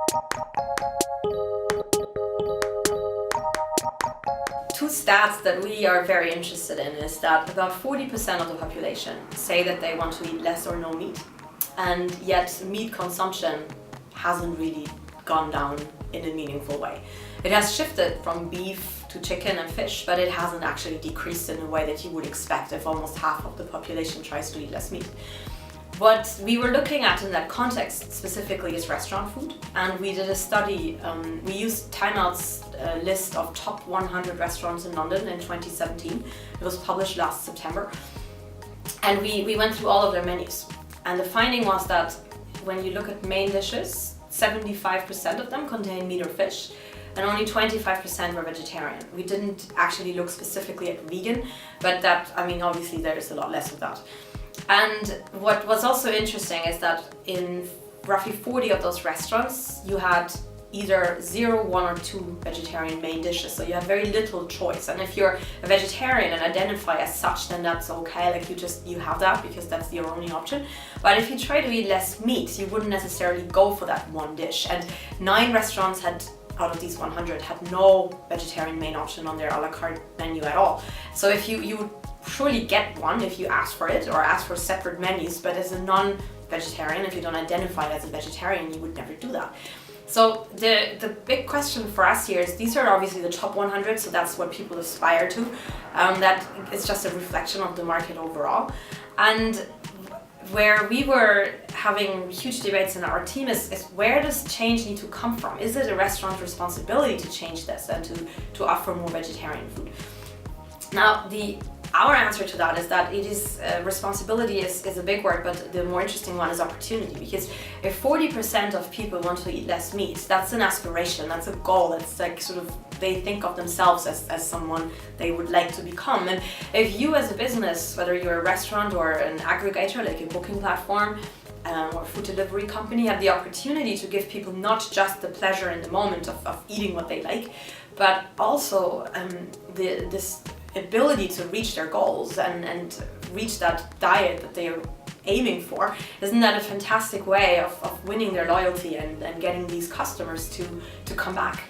Two stats that we are very interested in is that about 40% of the population say that they want to eat less or no meat, and yet meat consumption hasn't really gone down in a meaningful way. It has shifted from beef to chicken and fish, but it hasn't actually decreased in a way that you would expect if almost half of the population tries to eat less meat. What we were looking at in that context specifically is restaurant food, and we did a study. We used Time Out's list of top 100 restaurants in London in 2017. It was published last September, and we went through all of their menus. And the finding was that when you look at main dishes, 75% of them contain meat or fish, and only 25% were vegetarian. We didn't actually look specifically at vegan, but that, I mean, obviously there's a lot less of that. And what was also interesting is that in roughly 40 of those restaurants, you had either 0, 1 or 2 vegetarian main dishes. So you have very little choice. And if you're a vegetarian and identify as such, then that's okay. Like you have that because that's your only option. But if you try to eat less meat, you wouldn't necessarily go for that one dish. And 9 restaurants out of these 100 had no vegetarian main option on their a la carte menu at all. So if you would surely get one if you ask for it or ask for separate menus, but as a non-vegetarian, if you don't identify as a vegetarian, you would never do that. So the big question for us here is these are obviously the top 100, so that's what people aspire to. That is just a reflection of the market overall. And where we were having huge debates in our team is where does change need to come from? Is it a restaurant's responsibility to change this and to offer more vegetarian food? Now, our answer to that is that it is responsibility is a big word, but the more interesting one is opportunity. Because if 40% of people want to eat less meat, that's an aspiration, that's a goal, that's like sort of they think of themselves as someone they would like to become. And if you as a business, whether you're a restaurant or an aggregator like a booking platform or a food delivery company, have the opportunity to give people not just the pleasure in the moment of eating what they like, but also this ability to reach their goals and reach that diet that they are aiming for, isn't that a fantastic way of winning their loyalty and getting these customers to come back?